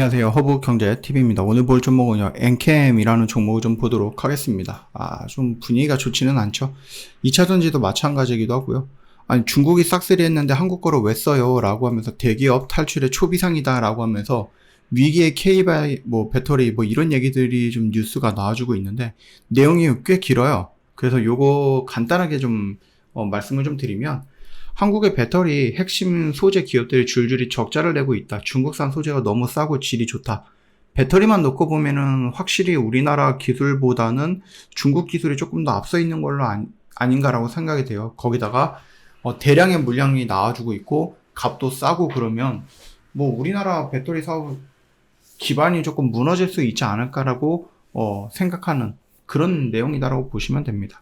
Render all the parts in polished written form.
안녕하세요. 허브경제TV입니다. 오늘 볼 종목은요, 엔캠이라는 종목을 좀 보도록 하겠습니다. 좀 분위기가 좋지는 않죠. 2차전지도 마찬가지이기도 하고요. 아니, 중국이 싹쓸이 했는데 한국 거를 왜 써요? 라고 하면서 대기업 탈출의 초비상이다 라고 하면서 위기의 K바이, 배터리, 이런 얘기들이 좀 뉴스가 나와주고 있는데, 내용이 꽤 길어요. 그래서 요거 간단하게 좀, 말씀을 좀 드리면, 한국의 배터리 핵심 소재 기업들이 줄줄이 적자를 내고 있다. 중국산 소재가 너무 싸고 질이 좋다. 배터리만 놓고 보면은 확실히 우리나라 기술보다는 중국 기술이 조금 더 앞서 있는 걸로 아닌가라고 생각이 돼요. 거기다가 대량의 물량이 나와주고 있고 값도 싸고 그러면 우리나라 배터리 사업 기반이 조금 무너질 수 있지 않을까라고 생각하는 그런 내용이다라고 보시면 됩니다.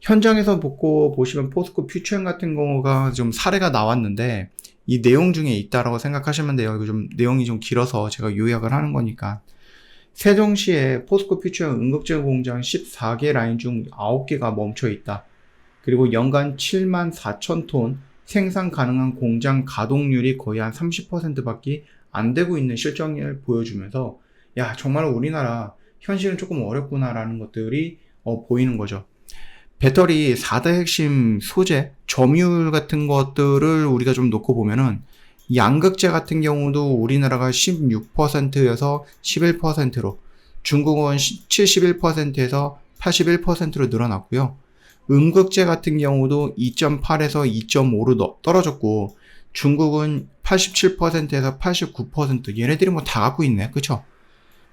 현장에서 보시면 포스코 퓨처엠 같은 경우가 좀 사례가 나왔는데 이 내용 중에 있다라고 생각하시면 돼요. 이거 좀 내용이 좀 길어서 제가 요약을 하는 거니까. 세종시에 포스코 퓨처엠 응급제조 공장 14개 라인 중 9개가 멈춰 있다. 그리고 연간 7만 4천 톤 생산 가능한 공장 가동률이 거의 한 30%밖에 안 되고 있는 실정을 보여주면서 야, 정말 우리나라 현실은 조금 어렵구나라는 것들이 보이는 거죠. 배터리 4대 핵심 소재, 점유율 같은 것들을 우리가 좀 놓고 보면은 양극재 같은 경우도 우리나라가 16%에서 11%로, 중국은 71%에서 81%로 늘어났고요. 음극재 같은 경우도 2.8에서 2.5로 떨어졌고, 중국은 87%에서 89%, 얘네들이 다 갖고 있네. 그쵸?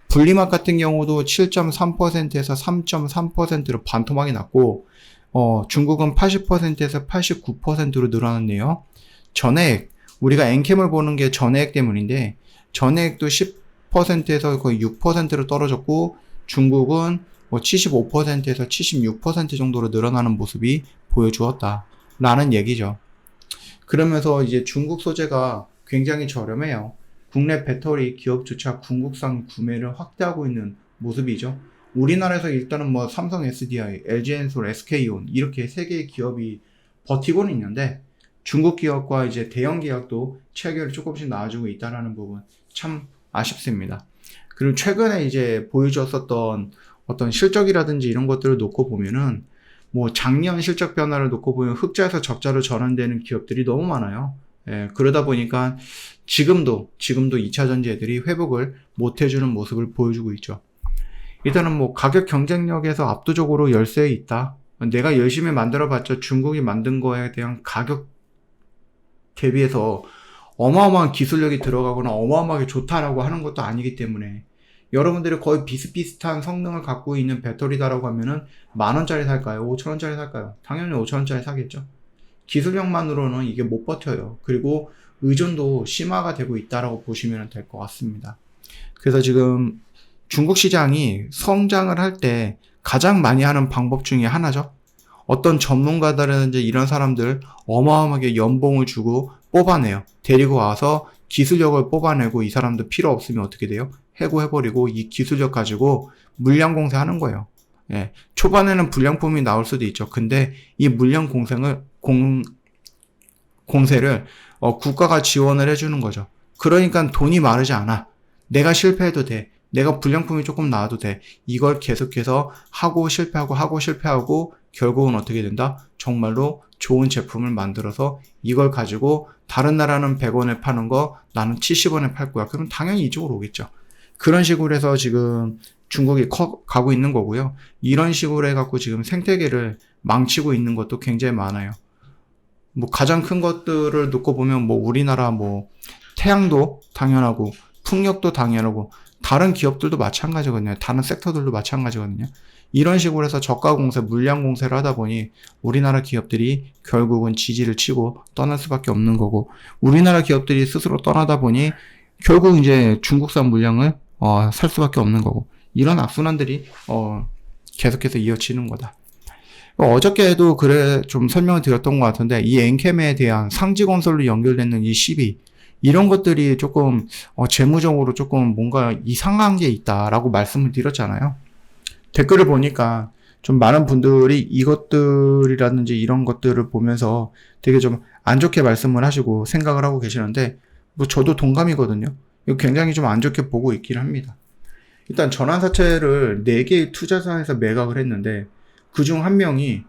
분리막 같은 경우도 7.3%에서 3.3%로 반토막이 났고, 중국은 80%에서 89%로 늘어났네요. 전해액, 우리가 엔캠을 보는 게 전해액 때문인데, 전해액도 10%에서 거의 6%로 떨어졌고, 중국은 75%에서 76% 정도로 늘어나는 모습이 보여주었다. 라는 얘기죠. 그러면서 이제 중국 소재가 굉장히 저렴해요. 국내 배터리 기업조차 중국산 구매를 확대하고 있는 모습이죠. 우리나라에서 일단은 삼성 SDI, LG엔솔, SK온 이렇게 세 개의 기업이 버티고는 있는데 중국 기업과 이제 대형 계약도 체결이 조금씩 나와주고 있다는 부분 참 아쉽습니다. 그리고 최근에 이제 보여줬었던 어떤 실적이라든지 이런 것들을 놓고 보면은 작년 실적 변화를 놓고 보면 흑자에서 적자로 전환되는 기업들이 너무 많아요. 그러다 보니까 지금도 2차전지 애들이 회복을 못 해주는 모습을 보여주고 있죠. 일단은 가격 경쟁력에서 압도적으로 열세에 있다. 내가 열심히 만들어봤자 중국이 만든 거에 대한 가격 대비해서 어마어마한 기술력이 들어가거나 어마어마하게 좋다라고 하는 것도 아니기 때문에 여러분들이 거의 비슷비슷한 성능을 갖고 있는 배터리다라고 하면은 10,000원짜리 살까요? 5,000원짜리 살까요? 당연히 5,000원짜리 사겠죠. 기술력만으로는 이게 못 버텨요. 그리고 의존도 심화가 되고 있다라고 보시면 될 것 같습니다. 그래서 지금 중국 시장이 성장을 할 때 가장 많이 하는 방법 중에 하나죠. 어떤 전문가들이라든지 이런 사람들 어마어마하게 연봉을 주고 뽑아내요. 데리고 와서 기술력을 뽑아내고 이 사람들 필요 없으면 어떻게 돼요? 해고해버리고 이 기술력 가지고 물량 공세하는 거예요. 초반에는 불량품이 나올 수도 있죠. 근데 이 물량 공세를 국가가 지원을 해주는 거죠. 그러니까 돈이 마르지 않아. 내가 실패해도 돼. 내가 불량품이 조금 나와도 돼. 이걸 계속해서 하고 실패하고 결국은 어떻게 된다? 정말로 좋은 제품을 만들어서 이걸 가지고 다른 나라는 100원에 파는 거 나는 70원에 팔 거야. 그럼 당연히 이쪽으로 오겠죠. 그런 식으로 해서 지금 중국이 가고 있는 거고요. 이런 식으로 해갖고 지금 생태계를 망치고 있는 것도 굉장히 많아요. 가장 큰 것들을 놓고 보면 우리나라 태양도 당연하고 풍력도 당연하고 다른 기업들도 마찬가지거든요. 다른 섹터들도 마찬가지거든요. 이런 식으로 해서 저가 공세, 물량 공세를 하다 보니 우리나라 기업들이 결국은 지지를 치고 떠날 수밖에 없는 거고 우리나라 기업들이 스스로 떠나다 보니 결국 이제 중국산 물량을 살 수밖에 없는 거고 이런 악순환들이 계속해서 이어지는 거다. 어저께도 좀 설명을 드렸던 것 같은데 이 엔캠에 대한 상지건설로 연결되는 이 시비 이런 것들이 조금 재무적으로 조금 뭔가 이상한 게 있다라고 말씀을 드렸잖아요. 댓글을 보니까 좀 많은 분들이 이것들이라든지 이런 것들을 보면서 되게 좀 안 좋게 말씀을 하시고 생각을 하고 계시는데 저도 동감이거든요. 이거 굉장히 좀 안 좋게 보고 있긴 합니다. 일단 전환사채를 4개의 투자사에서 매각을 했는데 그중 한 명이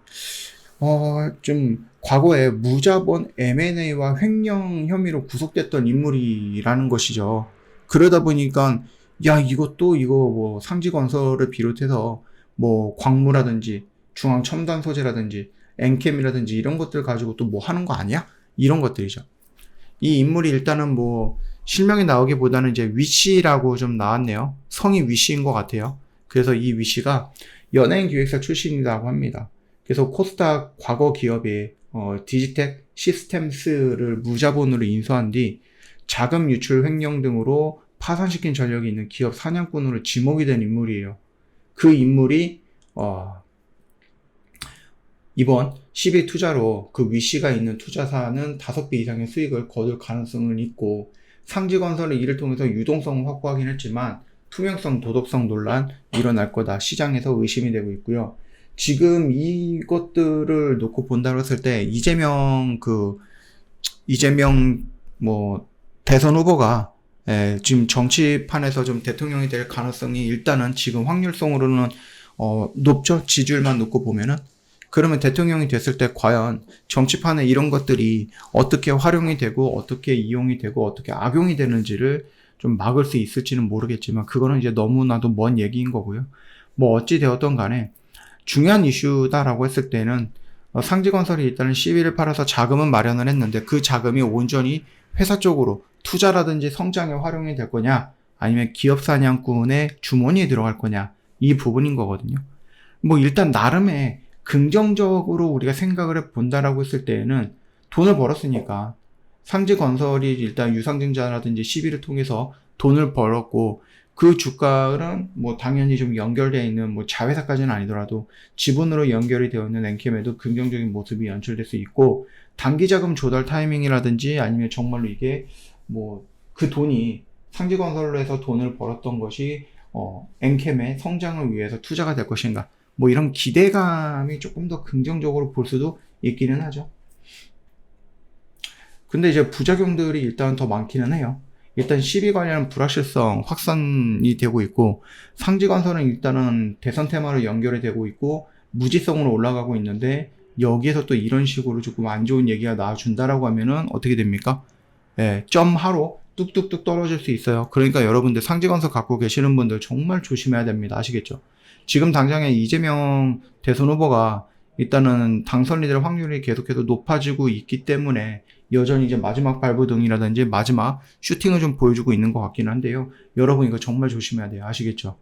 좀 과거에 무자본 M&A와 횡령 혐의로 구속됐던 인물이라는 것이죠. 그러다 보니까 야 이것도 이거 뭐 상지건설을 비롯해서 뭐 광무라든지 중앙첨단 소재라든지 엔캠이라든지 이런 것들 가지고 또 뭐 하는 거 아니야? 이런 것들이죠. 이 인물이 일단은 뭐 실명이 나오기보다는 이제 위씨라고 좀 나왔네요. 성이 위씨인 것 같아요. 그래서 이 위씨가 연예인 기획사 출신이라고 합니다. 그래서 코스닥 과거 기업이 디지텍 시스템스를 무자본으로 인수한 뒤 자금 유출 횡령 등으로 파산시킨 전력이 있는 기업 사냥꾼으로 지목이 된 인물이에요. 그 인물이 이번 12 투자로 그 위씨가 있는 투자사는 5배 이상의 수익을 거둘 가능성을 있고 상지건설은 이를 통해서 유동성을 확보하긴 했지만 투명성, 도덕성 논란 일어날 거다. 시장에서 의심이 되고 있고요. 지금 이것들을 놓고 본다고 했을 때 이재명 뭐 대선 후보가 지금 정치판에서 좀 대통령이 될 가능성이 일단은 지금 확률성으로는 높죠. 지지율만 놓고 보면은. 그러면 대통령이 됐을 때 과연 정치판에 이런 것들이 어떻게 활용이 되고 어떻게 이용이 되고 어떻게 악용이 되는지를 좀 막을 수 있을지는 모르겠지만 그거는 이제 너무나도 먼 얘기인 거고요. 뭐 어찌 되었던 간에 중요한 이슈다라고 했을 때는 상지건설이 일단은 CB를 팔아서 자금은 마련을 했는데 그 자금이 온전히 회사 쪽으로 투자라든지 성장에 활용이 될 거냐 아니면 기업 사냥꾼의 주머니에 들어갈 거냐 이 부분인 거거든요. 뭐 일단 나름의 긍정적으로 우리가 생각을 해본다라고 했을 때에는 돈을 벌었으니까 상지건설이 일단 유상증자라든지 CB를 통해서 돈을 벌었고 그 주가는 뭐 당연히 좀 연결되어 있는 뭐 자회사까지는 아니더라도 지분으로 연결이 되어 있는 엔캠에도 긍정적인 모습이 연출될 수 있고 단기자금 조달 타이밍이라든지 아니면 정말로 이게 뭐 그 돈이 상지건설로 해서 돈을 벌었던 것이 엔캠의 성장을 위해서 투자가 될 것인가 뭐 이런 기대감이 조금 더 긍정적으로 볼 수도 있기는 하죠. 근데 이제 부작용들이 일단 더 많기는 해요. 일단 시비 관련 불확실성 확산이 되고 있고 상지건설은 일단은 대선 테마로 연결이 되고 있고 무지성으로 올라가고 있는데 여기에서 또 이런 식으로 조금 안 좋은 얘기가 나와준다라고 하면은 어떻게 됩니까? 점하로 뚝뚝뚝 떨어질 수 있어요. 그러니까 여러분들 상지건설 갖고 계시는 분들 정말 조심해야 됩니다. 아시겠죠? 지금 당장에 이재명 대선 후보가 일단은 당선이 될 확률이 계속해서 높아지고 있기 때문에 여전히 이제 마지막 발버둥이라든지 마지막 슈팅을 좀 보여주고 있는 것 같긴 한데요. 여러분 이거 정말 조심해야 돼요. 아시겠죠?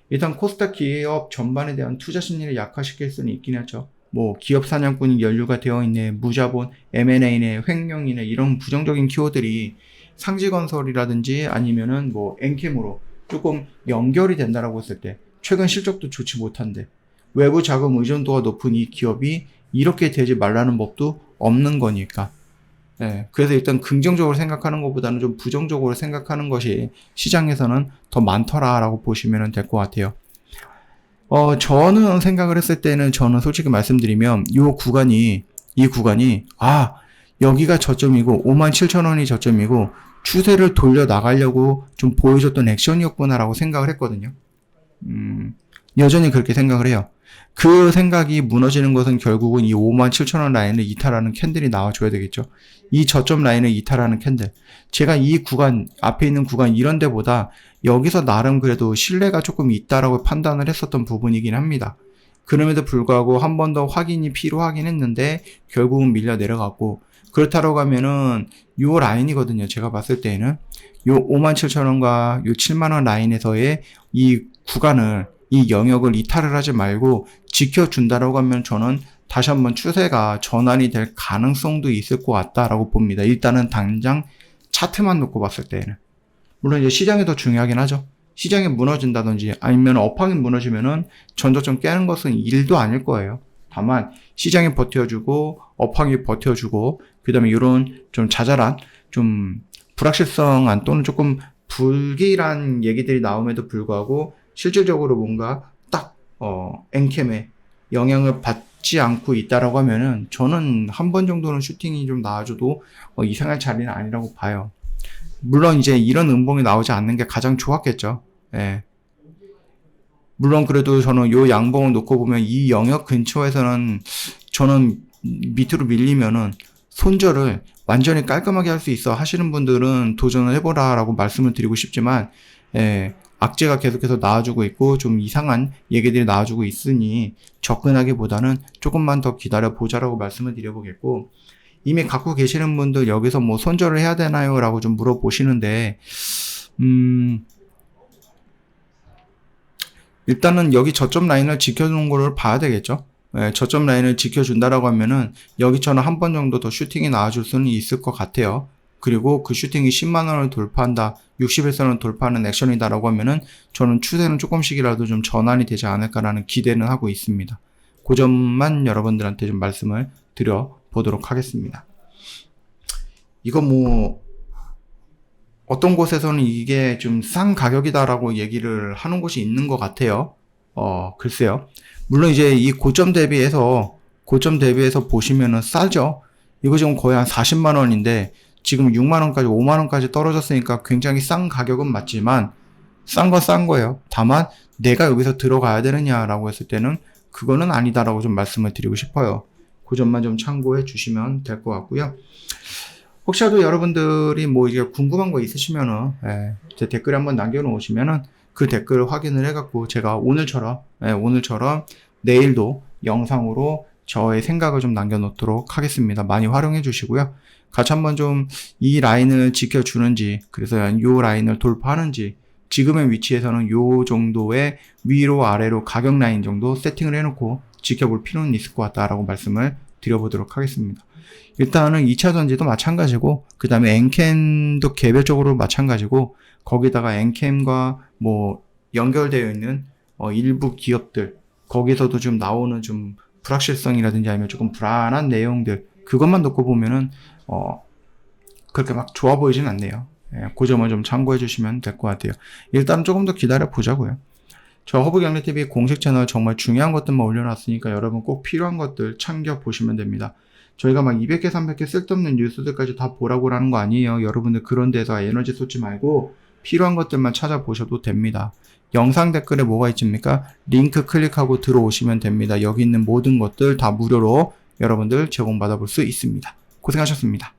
일단 코스닥 기업 전반에 대한 투자 심리를 약화시킬 수는 있긴 하죠. 뭐 기업 사냥꾼이 연루가 되어 있네, 무자본, M&A네, 횡령이네 이런 부정적인 키워드들이 상지건설이라든지 아니면은 뭐 엔캠으로 조금 연결이 된다라고 했을 때 최근 실적도 좋지 못한데 외부 자금 의존도가 높은 이 기업이 이렇게 되지 말라는 법도 없는 거니까. 그래서 일단 긍정적으로 생각하는 것보다는 좀 부정적으로 생각하는 것이 시장에서는 더 많더라라고 보시면 될 것 같아요. 저는 생각을 했을 때는 저는 솔직히 말씀드리면 이 구간이 여기가 저점이고 57,000원이 저점이고 추세를 돌려 나가려고 좀 보여줬던 액션이었구나라고 생각을 했거든요. 여전히 그렇게 생각을 해요. 그 생각이 무너지는 것은 결국은 이 57,000원 라인을 이탈하는 캔들이 나와줘야 되겠죠. 이 저점 라인을 이탈하는 캔들. 제가 이 구간, 앞에 있는 구간 이런 데보다 여기서 나름 그래도 신뢰가 조금 있다라고 판단을 했었던 부분이긴 합니다. 그럼에도 불구하고 한 번 더 확인이 필요하긴 했는데 결국은 밀려 내려갔고 그렇다고 하면은 요 라인이거든요. 제가 봤을 때는 요 57,000원과 요 70,000원 라인에서의 이 구간을 이 영역을 이탈을 하지 말고 지켜준다라고 하면 저는 다시 한번 추세가 전환이 될 가능성도 있을 것 같다라고 봅니다. 일단은 당장 차트만 놓고 봤을 때는. 물론 이제 시장이 더 중요하긴 하죠. 시장이 무너진다든지 아니면 업황이 무너지면은 전저점 깨는 것은 일도 아닐 거예요. 다만 시장이 버텨주고 업황이 버텨주고 그 다음에 이런 좀 자잘한 좀 불확실성한 또는 조금 불길한 얘기들이 나옴에도 불구하고 실질적으로 뭔가 딱 엔캠에 영향을 받지 않고 있다라고 하면은 저는 한 번 정도는 슈팅이 좀 나와줘도 이상할 자리는 아니라고 봐요. 물론 이제 이런 음봉이 나오지 않는 게 가장 좋았겠죠. 예. 물론 그래도 저는 요 양봉을 놓고 보면 이 영역 근처에서는 저는 밑으로 밀리면은 손절을 완전히 깔끔하게 할 수 있어 하시는 분들은 도전을 해보라라고 말씀을 드리고 싶지만, 예, 악재가 계속해서 나와주고 있고 좀 이상한 얘기들이 나와주고 있으니 접근하기보다는 조금만 더 기다려 보자라고 말씀을 드려보겠고, 이미 갖고 계시는 분들 여기서 뭐 손절을 해야 되나요? 라고 좀 물어보시는데, 일단은 여기 저점 라인을 지켜주는 거를 봐야 되겠죠. 예, 저점 라인을 지켜준다라고 하면은 여기처럼 한 번 정도 더 슈팅이 나와줄 수는 있을 것 같아요. 그리고 그 슈팅이 10만원을 돌파한다, 61선을 돌파하는 액션이다라고 하면은 저는 추세는 조금씩이라도 좀 전환이 되지 않을까라는 기대는 하고 있습니다. 그 점만 여러분들한테 좀 말씀을 드려보도록 하겠습니다. 이거 뭐 어떤 곳에서는 이게 좀 싼 가격이다라고 얘기를 하는 곳이 있는 것 같아요. 글쎄요. 물론 이제 이 고점 대비해서 보시면은 싸죠. 이거 지금 거의 한 40만 원인데 지금 6만 원까지 5만 원까지 떨어졌으니까 굉장히 싼 가격은 맞지만 싼 건 싼 거예요. 다만 내가 여기서 들어가야 되느냐라고 했을 때는 그거는 아니다라고 좀 말씀을 드리고 싶어요. 그 점만 좀 참고해 주시면 될 것 같고요. 혹시라도 여러분들이 뭐 이게 궁금한 거 있으시면은 제 댓글에 한번 남겨놓으시면은 그 댓글을 확인을 해갖고 제가 오늘처럼 내일도 영상으로 저의 생각을 좀 남겨놓도록 하겠습니다. 많이 활용해 주시고요. 같이 한번 좀 이 라인을 지켜주는지, 그래서 요 라인을 돌파하는지, 지금의 위치에서는 요 정도의 위로 아래로 가격 라인 정도 세팅을 해놓고 지켜볼 필요는 있을 것 같다라고 말씀을 드려보도록 하겠습니다. 일단은 2차 전지도 마찬가지고, 그 다음에 엔캠도 개별적으로 마찬가지고, 거기다가 엔캠과 뭐 연결되어 있는 일부 기업들, 거기서도 좀 나오는 좀 불확실성이라든지 아니면 조금 불안한 내용들, 그것만 놓고 보면은 그렇게 막 좋아 보이진 않네요. 그 점을 좀 참고해 주시면 될 것 같아요. 일단 조금 더 기다려 보자고요. 저 허브경제TV 공식 채널 정말 중요한 것들만 올려놨으니까 여러분 꼭 필요한 것들 참겨 보시면 됩니다. 저희가 막 200개, 300개 쓸데없는 뉴스들까지 다 보라고 하는 거 아니에요. 여러분들 그런 데서 에너지 쏟지 말고 필요한 것들만 찾아보셔도 됩니다. 영상 댓글에 뭐가 있습니까? 링크 클릭하고 들어오시면 됩니다. 여기 있는 모든 것들 다 무료로 여러분들 제공받아 볼 수 있습니다. 고생하셨습니다.